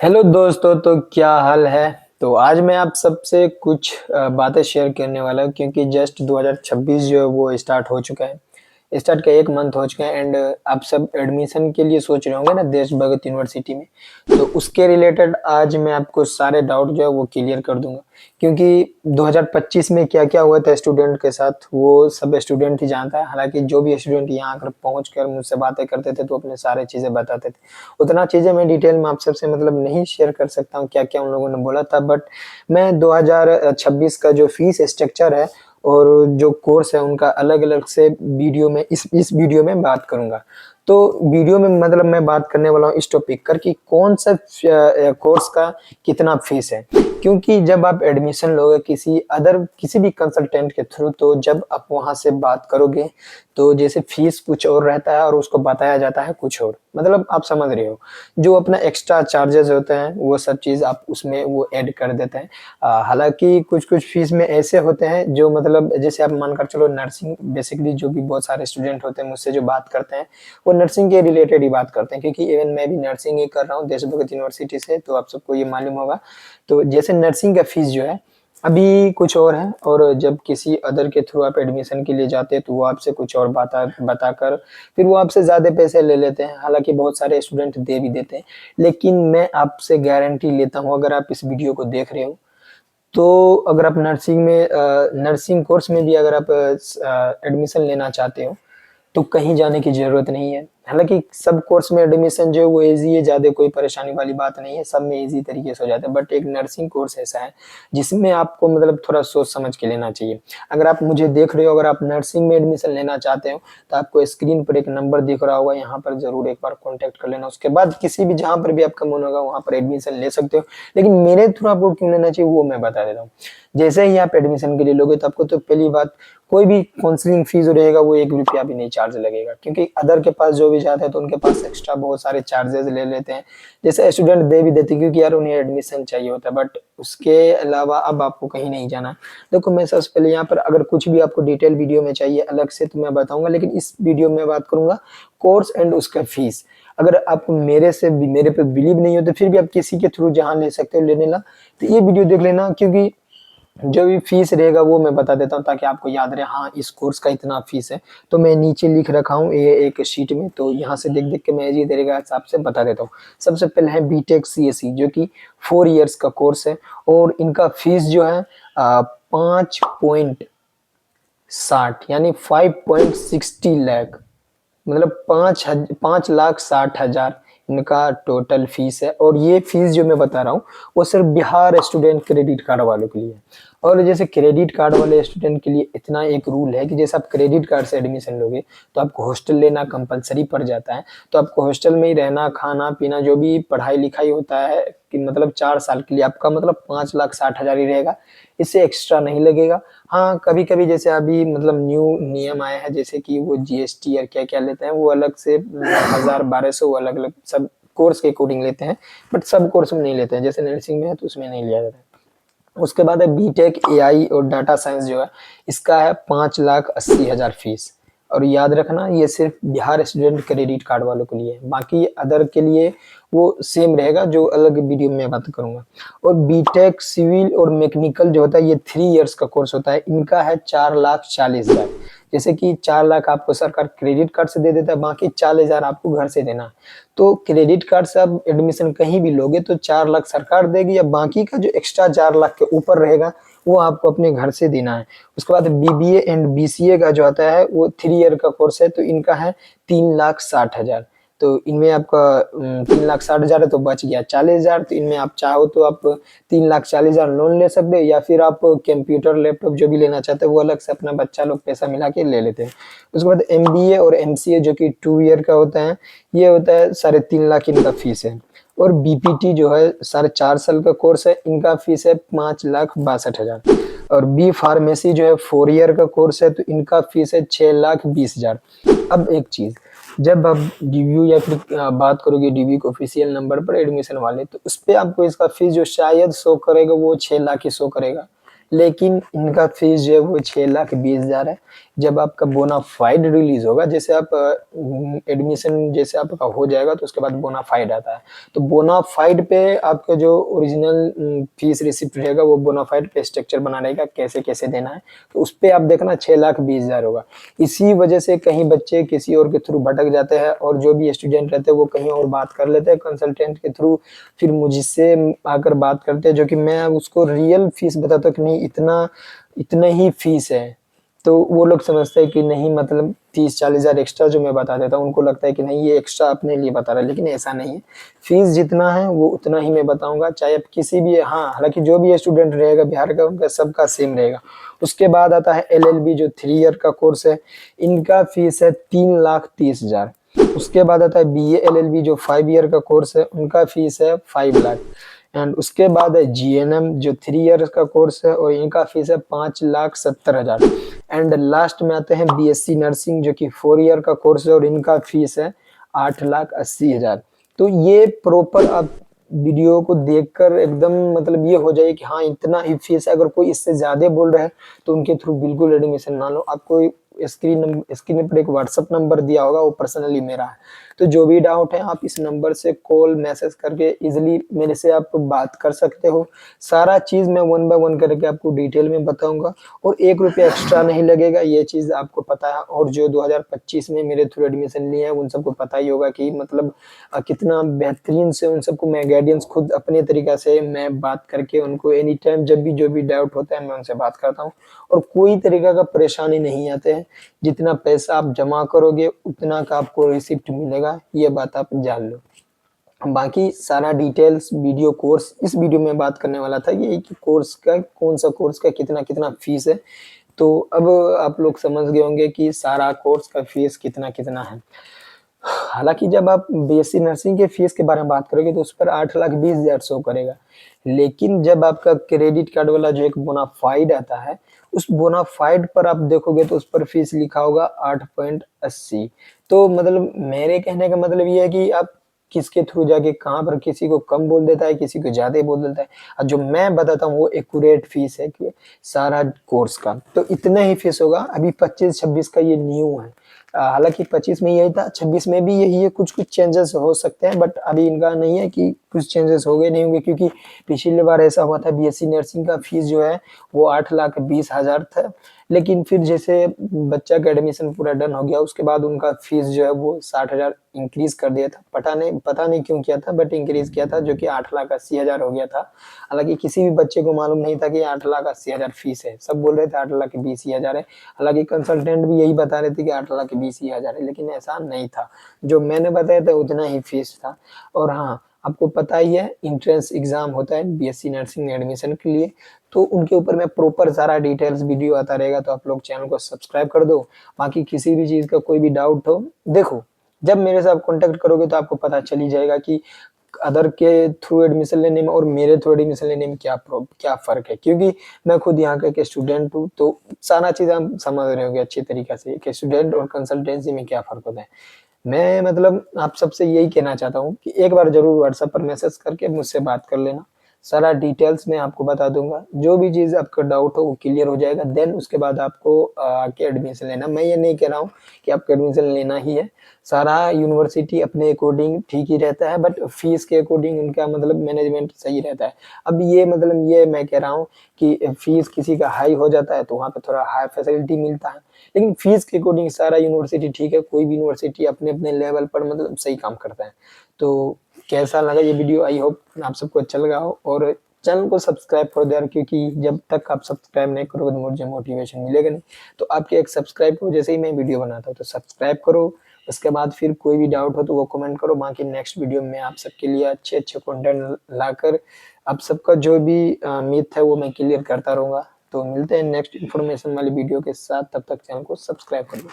Hello दोस्तों, तो क्या हाल है। तो आज मैं आप सबसे कुछ बातें शेयर करने वाला हूँ क्योंकि जस्ट 2026 जो है वो स्टार्ट हो चुका है। स्टार्ट का 1 मंथ हो चुका है एंड आप सब एडमिशन के लिए सोच रहे होंगे ना देश भगत यूनिवर्सिटी में। तो उसके रिलेटेड आज मैं आपको सारे डाउट जो है वो क्लियर कर दूंगा क्योंकि 2025 में क्या क्या हुआ था स्टूडेंट के साथ वो सब स्टूडेंट ही जानता है। हालांकि जो भी स्टूडेंट यहाँ आकर पहुंच कर मुझसे बातें करते थे तो अपने सारे चीजें बताते थे। उतना चीजें मैं डिटेल में आप सबसे मतलब नहीं शेयर कर सकता हूँ क्या क्या उन लोगों ने बोला था, बट मैं 2026 का जो फीस स्ट्रक्चर है और जो कोर्स है उनका अलग अलग से वीडियो में इस वीडियो में बात करूंगा। तो वीडियो में मतलब मैं बात करने वाला हूँ इस टॉपिक कर कि कौन सा कोर्स का कितना फीस है। क्योंकि जब आप एडमिशन लोगे किसी भी कंसल्टेंट के थ्रू, तो जब आप वहां से बात करोगे तो जैसे फीस कुछ और रहता है और उसको बताया जाता है कुछ और, मतलब आप समझ रहे हो। जो अपना एक्स्ट्रा चार्जेस होते हैं वो सब चीज आप उसमें वो ऐड कर देते हैं। हालांकि कुछ कुछ फीस में ऐसे होते हैं जो मतलब जैसे आप मानकर चलो नर्सिंग, बेसिकली जो भी बहुत सारे स्टूडेंट होते हैं मुझसे जो बात करते हैं वो नर्सिंग के रिलेटेड ही बात करते हैं, क्योंकि इवन मैं भी नर्सिंग ही कर रहा हूँ देशभगत यूनिवर्सिटी से, तो आप सबको ये मालूम होगा। तो जैसे नर्सिंग का फीस जो है अभी कुछ और है, और जब किसी अदर के थ्रू आप एडमिशन के लिए जाते हैं तो वो आपसे कुछ और बताकर फिर वो आपसे ज्यादा पैसे ले लेते हैं। हालांकि बहुत सारे स्टूडेंट दे भी देते हैं, लेकिन मैं आपसे गारंटी लेता हूँ अगर आप इस वीडियो को देख रहे हो तो अगर आप नर्सिंग कोर्स में भी अगर आप एडमिशन लेना चाहते हो तो कहीं जाने की जरूरत नहीं है। हालांकि सब कोर्स में एडमिशन जो है वो इजी है, ज्यादा कोई परेशानी वाली बात नहीं है, सब में इजी तरीके से हो जाता है। बट एक नर्सिंग कोर्स ऐसा है जिसमें आपको मतलब थोड़ा सोच समझ के लेना चाहिए। अगर आप मुझे देख रहे हो, अगर आप नर्सिंग में एडमिशन लेना चाहते हो तो आपको स्क्रीन पर एक नंबर दिख रहा होगा, यहाँ पर जरूर एक बार कॉन्टेक्ट कर लेना। उसके बाद किसी भी जहां पर भी आपका मन होगा वहां पर एडमिशन ले सकते हो। लेकिन मेरे थ्रू आपको क्यों लेना चाहिए वो मैं बता देता हूँ। जैसे ही आप एडमिशन के लिए लोगे तो आपको तो पहली बात कोई भी काउंसलिंग फीस रहेगा वो 1 रुपया भी नहीं चार्ज लगेगा, क्योंकि अदर के पास जो भी जाते हैं तो उनके पास एक्स्ट्रा बहुत सारे चार्जेस ले लेते हैं। जैसे स्टूडेंट दे भी देते हैं क्योंकि यार उन्हें एडमिशन चाहिए होता है, बट उसके अलावा अब आपको कहीं नहीं जाना। देखो मैं सबसे पहले यहाँ पर अगर कुछ भी आपको डिटेल वीडियो में चाहिए अलग से तो मैं बताऊंगा, लेकिन इस वीडियो में बात करूंगा कोर्स एंड उसका फीस। अगर आप मेरे पे बिलीव नहीं हो तो फिर भी आप किसी के थ्रू जहां ले सकते हो ले लेना, तो ये वीडियो देख लेना, क्योंकि जो भी फीस रहेगा वो मैं बता देता हूँ ताकि आपको याद रहे हाँ इस कोर्स का इतना फीस है। तो मैं नीचे लिख रखा हूँ ये एक शीट में, तो यहाँ से देख देख के मैं इसी तरीके हिसाब से बता देता हूँ। सबसे पहले है बीटेक सीएससी जो कि 4 इयर्स का कोर्स है, और इनका फीस जो है 5.60 यानी 5.60 लाख, मतलब 5,60,000 इनका टोटल फीस है। और ये फीस जो मैं बता रहा हूँ वो सिर्फ बिहार स्टूडेंट क्रेडिट कार्ड वालों के लिए है। और जैसे क्रेडिट कार्ड वाले स्टूडेंट के लिए इतना एक रूल है कि जैसे आप क्रेडिट कार्ड से एडमिशन लोगे तो आपको हॉस्टल लेना कंपलसरी पड़ जाता है। तो आपको हॉस्टल में ही रहना, खाना पीना, जो भी पढ़ाई लिखाई होता है कि मतलब 4 साल के लिए आपका मतलब 5,60,000 ही रहेगा, इससे एक्स्ट्रा नहीं लगेगा। हाँ कभी कभी जैसे अभी मतलब न्यू नियम आया है जैसे कि वो जीएसटी और क्या क्या लेते हैं वो अलग से 1,000 1,200 वो अलग अलग सब कोर्स के अकॉर्डिंग लेते हैं, बट सब कोर्स में नहीं लेते हैं। जैसे नर्सिंग में है तो उसमें नहीं लिया जाता है। उसके बाद है बीटेक एआई और डाटा साइंस जो है इसका है 5,80,000 फीस। और याद रखना ये सिर्फ बिहार स्टूडेंट क्रेडिट कार्ड वालों के लिए है, बाकी अदर के लिए वो सेम रहेगा जो अलग वीडियो में बात करूंगा। और बीटेक सिविल और मैकेनिकल जो होता है ये 3 इयर्स का कोर्स होता है, इनका है 4,40,000। जैसे कि 4 लाख आपको सरकार क्रेडिट कार्ड से दे देता है, बाकी 40,000 आपको घर से देना है। तो क्रेडिट कार्ड से आप एडमिशन कहीं भी लोगे तो 4 लाख सरकार देगी, या बाकी का जो एक्स्ट्रा 4 लाख के ऊपर रहेगा वो आपको अपने घर से देना है। उसके बाद बीबीए एंड बीसीए का जो आता है वो 3 ईयर का कोर्स है, तो इनका है 3,60,000। तो इनमें आपका 3,60,000 है तो बच गया 40,000। तो इनमें आप चाहो तो आप 3,40,000 लोन ले सकते हो, या फिर आप कंप्यूटर लैपटॉप जो भी लेना चाहते हो वो अलग से अपना बच्चा लोग पैसा मिला के ले लेते हैं। उसके बाद एमबीए और एमसीए जो कि 2 ईयर का होता है, ये होता है 3.5 लाख इनका फीस है। और बीपीटी जो है 4.5 साल का कोर्स है, इनका फीस है 5,62,000। और बी फार्मेसी जो है 4 ईयर का कोर्स है तो इनका फीस है 6,20,000। अब एक चीज, जब आप डीबीयू या फिर बात करोगे डीबीयू के ऑफिशियल नंबर पर एडमिशन वाले, तो उस पे आपको इसका फीस जो शायद शो करेगा वो 6 लाख ही शो करेगा। लेकिन इनका फीस जो है वो 6,20,000 है। जब आपका बोनाफाइड रिलीज होगा, जैसे आप एडमिशन जैसे आपका हो जाएगा तो उसके बाद बोनाफाइड आता है। तो बोनाफाइड पे आपका जो ओरिजिनल फीस रिसिप्ट रहेगा वो बोनाफाइड पे स्ट्रक्चर बना रहेगा, कैसे कैसे देना है, तो उस पे आप देखना 6,20,000 होगा। इसी वजह से कहीं बच्चे किसी और के थ्रू भटक जाते हैं और जो भी स्टूडेंट रहते हैं वो कहीं और बात कर लेते हैं कंसल्टेंट के थ्रू, फिर मुझसे आकर बात करते हैं, जो कि मैं उसको रियल फीस बताता हूँ कि नहीं इतना ही फीस है। तो वो लोग समझते हैं कि नहीं, मतलब 30-40,000 एक्स्ट्रा जो मैं बता देता हूँ, उनको लगता है कि नहीं ये एक्स्ट्रा अपने लिए बता रहा है, लेकिन ऐसा नहीं है। फीस जितना है वो उतना ही मैं बताऊंगा, चाहे आप किसी भी, हाँ हालांकि जो भी स्टूडेंट रहेगा बिहार का उनका सबका सेम रहेगा। उसके बाद आता है LLB जो 3 ईयर का कोर्स है, इनका फीस है 3,30,000। उसके बाद आता है BA LLB जो 5 ईयर का कोर्स है, उनका फीस है 5 लाख। एंड उसके बाद है GNM जो 3 ईयर्स का कोर्स है और इनका फीस है 5,70,000। एंड लास्ट में आते हैं BSc नर्सिंग जो कि 4 ईयर का कोर्स है और इनका फीस है 8,80,000। तो ये प्रॉपर आप वीडियो को देखकर एकदम मतलब ये हो जाए कि हाँ इतना ही फीस है। अगर कोई इससे ज्यादा बोल रहा है तो उनके थ्रू बिल्कुल एडमिशन ना लो। आपको स्क्रीन पर एक व्हाट्सअप नंबर दिया होगा, वो पर्सनली मेरा है। तो जो भी डाउट है आप इस नंबर से कॉल मैसेज करके इजिली मेरे से आप बात कर सकते हो। सारा चीज मैं 1 बाय 1 करके आपको डिटेल में बताऊंगा और 1 रुपया एक्स्ट्रा नहीं लगेगा, ये चीज आपको पता है। और जो 2025 में मेरे थ्रू एडमिशन लिए हैं उन सबको पता ही होगा कि मतलब कितना बेहतरीन से उन सबको मैं गाइडेंस खुद अपने तरीका से मैं बात करके उनको एनी टाइम जब भी जो भी डाउट होता है मैं उनसे बात करता हूँ और कोई तरीका का परेशानी नहीं आते हैं। जितना पैसा आप जमा करोगे उतना का आपको रिसिप्ट मिलेगा, ये बात आप जान लो। बाकी सारा डिटेल्स वीडियो कोर्स इस वीडियो में बात करने वाला था ये कि कोर्स का कौन सा कोर्स का कितना कितना फीस है। तो अब आप लोग समझ गए होंगे कि सारा कोर्स का फीस कितना कितना है। हालांकि जब आप BSc नर्सिंग के फीस के बारे में बात करोगे तो उस पर 8,20,000 शो करेगा, लेकिन जब आपका क्रेडिट कार्ड वाला जो एक बोनाफाइड आता है उस बोनाफाइड पर आप देखोगे तो उस पर फीस लिखा होगा 8.80। तो मतलब मेरे कहने का मतलब ये है कि आप किसके थ्रू जाके कहाँ पर किसी को कम बोल देता है, किसी को ज्यादा बोल देता है। और जो मैं बताता हूँ वो एक्यूरेट फीस है कि सारा कोर्स का तो इतना ही फीस होगा। अभी 25-26 का ये न्यू है, हालांकि 25 में यही था, 26 में भी यही है। कुछ कुछ चेंजेस हो सकते हैं बट अभी इनका नहीं है कि कुछ चेंजेस हो गए नहीं होंगे, क्योंकि पिछली बार ऐसा हुआ था BSc नर्सिंग का फीस जो है वो 8,20,000 था, लेकिन फिर जैसे बच्चा का एडमिशन पूरा डन हो गया उसके बाद उनका फीस जो है वो 60,000 इंक्रीज कर दिया था। पता नहीं क्यों किया था बट इंक्रीज किया था, जो कि 8,80,000 हो गया था। हालांकि किसी भी बच्चे को मालूम नहीं था कि 8,80,000 फीस है, सब बोल रहे थे 8,20,000 है। हालांकि कंसल्टेंट भी यही बता रहे थे कि 8,20,000 है, लेकिन ऐसा नहीं था। जो मैंने बताया था उतना ही फीस था। और हाँ, आपको पता ही है इंट्रेंस एग्जाम होता है BSc नर्सिंग में एडमिशन के लिए, तो उनके ऊपर मैं प्रॉपर सारा डिटेल्स वीडियो आता रहेगा, तो आप लोग चैनल को सब्सक्राइब कर दो। बाकी किसी भी चीज का कोई भी डाउट हो, देखो जब मेरे साथ कांटेक्ट करोगे तो आपको पता चल ही जाएगा कि अदर के थ्रू एडमिशन लेने में और मेरे थ्रू एडमिशन लेने में क्या फर्क है, क्योंकि मैं खुद यहाँ का एक स्टूडेंट हूँ। तो सारा चीज आप समझ रहे होंगे अच्छी तरीके से कि स्टूडेंट और कंसल्टेंसी में क्या फर्क होता है। मैं मतलब आप सबसे यही कहना चाहता हूँ कि एक बार जरूर व्हाट्सएप पर मैसेज करके मुझसे बात कर लेना, सारा डिटेल्स मैं आपको बता दूंगा। जो भी चीज आपका डाउट हो वो क्लियर हो जाएगा, देन उसके बाद आपको आके एडमिशन लेना। मैं ये नहीं कह रहा हूँ कि आपको एडमिशन लेना ही है, सारा यूनिवर्सिटी अपने अकॉर्डिंग ठीक ही रहता है, बट फीस के अकॉर्डिंग उनका मतलब मैनेजमेंट सही रहता है। अब ये मतलब ये मैं कह रहा हूँ कि फीस किसी का हाई हो जाता है तो वहाँ पे थोड़ा हाई फैसिलिटी मिलता है, लेकिन फीस के अकॉर्डिंग सारा यूनिवर्सिटी ठीक है। कोई भी यूनिवर्सिटी अपने अपने लेवल पर मतलब सही काम करता है। तो कैसा लगा ये वीडियो, आई होप आप सबको अच्छा लगा हो। और चैनल को सब्सक्राइब कर दो यार, क्योंकि जब तक आप सब्सक्राइब नहीं करोगे तो मुझे मोटिवेशन मिलेगा नहीं। तो आपके एक सब्सक्राइब को जैसे ही मैं वीडियो बनाता हूँ तो सब्सक्राइब करो, उसके बाद फिर कोई भी डाउट हो तो वो कमेंट करो। बाकी नेक्स्ट वीडियो में आप सबके लिए अच्छे अच्छे कंटेंट लाकर आप सबका जो भी मिथ है वो मैं क्लियर करता रहूंगा। तो मिलते हैं नेक्स्ट इन्फॉर्मेशन वाली वीडियो के साथ, तब तक चैनल को सब्सक्राइब कर दो।